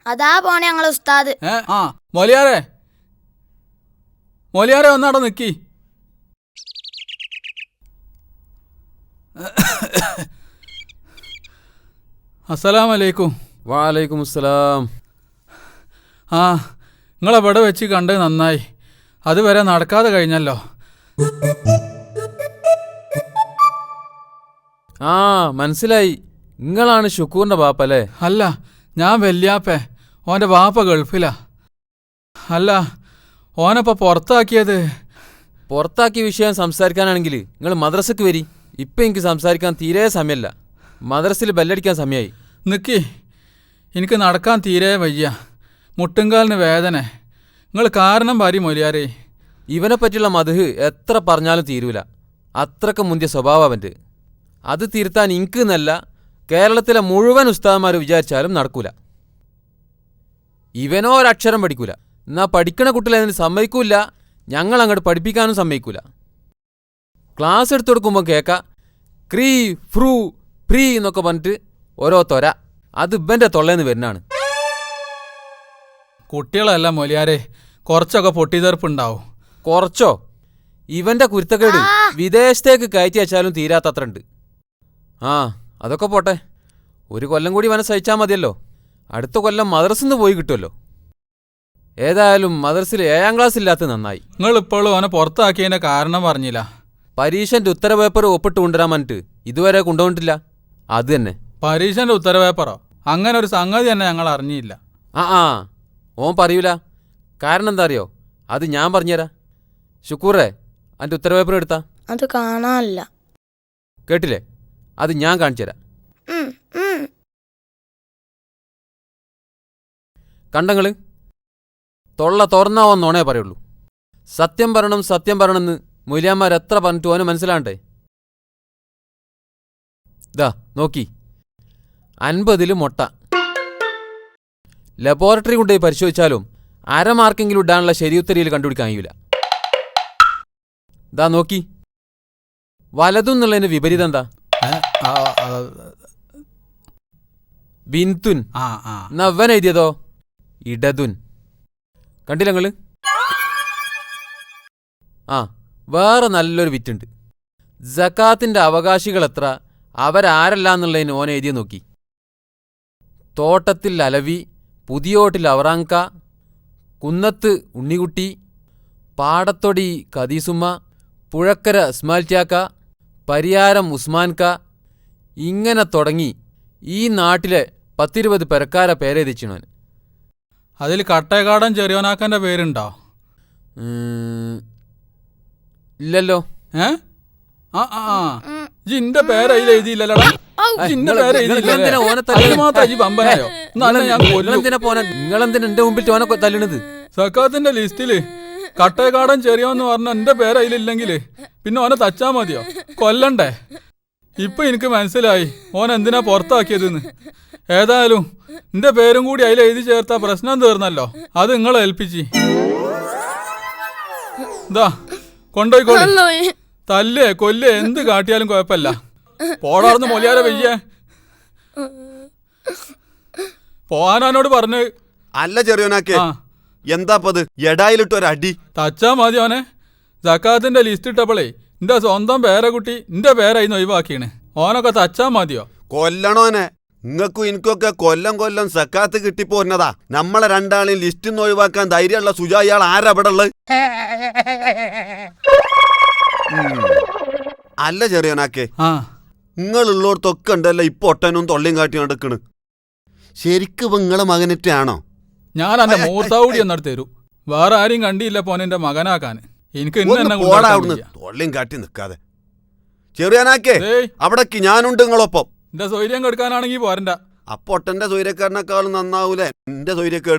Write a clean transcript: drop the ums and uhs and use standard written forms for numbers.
അതാ പോണേ ഞങ്ങളെ ഉസ്താദ്. ആ മൊലിയാരെ മൊലിയാരെ ഒന്നവിടെ നിക്കി. അസ്സലാമലൈക്കും. വാലൈക്കും അസ്സലാം. ആ നിങ്ങളെവിടെ വെച്ച് കണ്ട് നന്നായി. അതുവരെ നടക്കാതെ കഴിഞ്ഞല്ലോ. ആ മനസ്സിലായി, നിങ്ങളാണ് ഷുക്കൂറിന്റെ ബാപ്പല്ലേ? അല്ല, ഞാൻ വല്യാപ്പേ. ഓൻ്റെ ബാപ്പ ഗൾഫിലാ. അല്ല, ഓനപ്പോൾ പുറത്താക്കിയത്? പുറത്താക്കിയ വിഷയം സംസാരിക്കാനാണെങ്കിൽ നിങ്ങൾ മദ്രസക്ക് വരി. ഇപ്പം എനിക്ക് സംസാരിക്കാൻ തീരെ സമയമല്ല. മദ്രസയിൽ ബെല്ലടിക്കാൻ സമയമായി. നിക്കി, എനിക്ക് നടക്കാൻ തീരെ വയ്യ. മുട്ടുംകാലിന് വേദന. നിങ്ങൾ കാരണം പാരി മൊലിയാരേ. ഇവനെ പറ്റിയുള്ള മദ്ഹ് എത്ര പറഞ്ഞാലും തീരൂല. അത്രക്ക് മുന്തിയ സ്വഭാവം അവൻ്റെ. അത് തിരുത്താൻ എനിക്ക് എന്നല്ല, കേരളത്തിലെ മുഴുവൻ ഉസ്താദന്മാർ വിചാരിച്ചാലും നടക്കൂല. ഇവനോ ഒരക്ഷരം പഠിക്കൂല. എന്നാ പഠിക്കണ കുട്ടികളെ അതിന് സമ്മതിക്കൂല. ഞങ്ങൾ അങ്ങോട്ട് പഠിപ്പിക്കാനും സമ്മതിക്കൂല. ക്ലാസ് എടുത്തു കൊടുക്കുമ്പോൾ കേൾക്ക ക്രീ ഫ്രൂ ഫ്രീ എന്നൊക്കെ പറഞ്ഞിട്ട് ഓരോ തൊര. അത് ഇവൻ്റെ തൊള്ളേന്ന് വരുന്നതാണ്. കുട്ടികളല്ല മൊലിയാരെ, കുറച്ചൊക്കെ പൊട്ടിത്തെറുപ്പുണ്ടാവും. കുറച്ചോ? ഇവന്റെ കുരുത്തക്കേട് വിദേശത്തേക്ക് കയറ്റി വെച്ചാലും തീരാത്തത്ര ഉണ്ട്. ആ അതൊക്കെ പോട്ടെ, ഒരു കൊല്ലം കൂടി അവനെ സഹിച്ചാൽ മതിയല്ലോ. അടുത്ത കൊല്ലം മദ്രസിന്ന് പോയി കിട്ടുമല്ലോ. ഏതായാലും മദ്രസിൽ 7ാം ക്ലാസ് ഇല്ലാത്ത നന്നായി. നിങ്ങളിപ്പോഴും അവനെ പുറത്താക്കിയതിൻ്റെ കാരണം പറഞ്ഞില്ല. പരീക്ഷൻ്റെ ഉത്തരപേപ്പർ ഒപ്പിട്ട് കൊണ്ടുവരാൻ പറഞ്ഞിട്ട് ഇതുവരെ കൊണ്ടുപോയിട്ടില്ല. അത് തന്നെ. പരീക്ഷൻ്റെ ഉത്തരവേപ്പറോ? അങ്ങനെ ഒരു സംഗതി തന്നെ ഞങ്ങൾ അറിഞ്ഞില്ല. ആ ഓൻ പറയൂല. കാരണം എന്താ അറിയോ? അത് ഞാൻ പറഞ്ഞുതരാം. ഷുക്കൂറേ, അതിൻ്റെ ഉത്തരപേപ്പർ എടുത്താ? അത് കാണാനില്ല. കേട്ടില്ലേ? അത് ഞാൻ കാണിച്ചു തരാം. കണ്ടങ്ങള് തൊള്ള തുറന്നാ ഒന്നോണേ പറയുള്ളൂ. സത്യം പറയണം സത്യം പറയണമെന്ന് മൊയ്ലിയാന്മാർ എത്ര പറഞ്ഞിട്ട് ഓന് മനസ്സിലാണ്ടേ? ദാ നോക്കി, 50 മുട്ട. ലബോറട്ടറി കൊണ്ടുപോയി പരിശോധിച്ചാലും അരമാർക്കെങ്കിലും ഇടാനുള്ള ശരിയുത്തരിയിൽ കണ്ടുപിടിക്കാൻ കഴിയൂല. ദാ നോക്കി, വലതുന്നുള്ളതിന്റെ വിപരീതം എന്താ? ബിന്തുൻ. നവ്വൻ എഴുതിയതോ ഇടതുൻ. കണ്ടില്ല നിങ്ങള്? ആ വേറെ നല്ലൊരു വിറ്റുണ്ട്. സക്കാത്തിന്റെ അവകാശികൾ എത്ര, അവരാരല്ലാന്നുള്ളതിന് ഓൻ എഴുതിയ നോക്കി. തോട്ടത്തിൽ അലവി, പുതിയോട്ടിൽ അവറാങ്ക, കുന്നത്ത് ഉണ്ണിക്കുട്ടി, പാടത്തൊടി കദീസുമ്മ, പുഴക്കര ഇസ്മാൽത്യാക്ക, പരിയാരം ഉസ്മാൻക, ഇങ്ങനെ തുടങ്ങി ഈ നാട്ടിലെ 10-20 പെരക്കാരെ പേരെഴുതിച്ചിണോൻ. അതിൽ കട്ടേക്കാടൻ ചെറിയോനാക്കൻ്റെ പേരുണ്ടോ? ഇല്ലല്ലോ. ജിന്റെ പേര് അതിൽ എഴുതിയില്ലല്ലോടാ. നിങ്ങളെന്തിനാ എന്റെ മുമ്പിൽ ഓനെ തല്ലണത്? സക്കാത്തിന്റെ ലിസ്റ്റില് കട്ടേക്കാടൻ ചെറിയോന്ന് പറഞ്ഞ എന്റെ പേര് അതിലില്ലെങ്കിൽ പിന്നെ ഓനെ തച്ചാ മതിയോ? കൊല്ലണ്ടേ? ഇപ്പൊ എനിക്ക് മനസ്സിലായി ഓൻ എന്തിനാ പുറത്താക്കിയതെന്ന്. ഏതായാലും എന്റെ പേരും കൂടി അതിൽ എഴുതി ചേർത്ത പ്രശ്നം തീർന്നല്ലോ. അത് നിങ്ങളെ ഏൽപ്പിച്ച് ഇതാ കൊണ്ടോയിക്കോളെ. തല്ലേ കൊല്ലേ എന്ത് കാട്ടിയാലും കുഴപ്പമില്ല. പോടാർന്ന് മൊലിയാരെ വയ്യേ. പോവാനോട് പറഞ്ഞ്. അല്ല ചെറിയോനാക്കെ, എന്താപ്പത് എടായിലിട്ട് ഒരടി തച്ചാ മതി ഓനെ. സക്കാത്തിന്റെ ലിസ്റ്റ് ഇട്ടപ്പോളേ എന്റെ സ്വന്തം പേരക്കുട്ടി എന്റെ പേരായിന്ന് ഒഴിവാക്കിയാണ്. ഓനൊക്കെ തച്ചാ മതിയോ? കൊല്ലണോനെ. നിങ്ങൾക്കും എനിക്കൊക്കെ കൊല്ലം കൊല്ലം സക്കാത്ത് കിട്ടിപ്പോന്നതാ. നമ്മളെ രണ്ടാളെയും ലിസ്റ്റിൽ നിന്ന് ഒഴിവാക്കാൻ ധൈര്യമുള്ള സുജാ ഇയാൾ ആരവിടുള്ളത്? അല്ല ചെറിയോനാക്കെ, നിങ്ങളുള്ളോടത്തൊക്കെ ഉണ്ടല്ലോ ഇപ്പൊ ഒട്ടനും തൊള്ളിയും കാട്ടി നടക്കണ്. ശരിക്കും നിങ്ങളെ മകനിട്ടാണോ? ഞാൻ എന്റെ മൂർത്താവൂടി എന്നോട് തരൂ. വേറെ ആരും കണ്ടിയില്ല പോനെന്റെ മകനാക്കാൻ. എനിക്ക് തൊള്ളിയും കാട്ടി നിക്കാതെ. ചെറിയാനാക്കേ, അവിടേക്ക് ഞാനുണ്ട് നിങ്ങളൊപ്പം. എന്റെ സൗര്യം കെടുക്കാനാണെങ്കി പോരണ്ട. അപ്പൊ ഒട്ടന്റെ സൗര്യക്കാരനെക്കാളും നന്നാവൂലേ എന്റെ സൗര്യക്കേട്?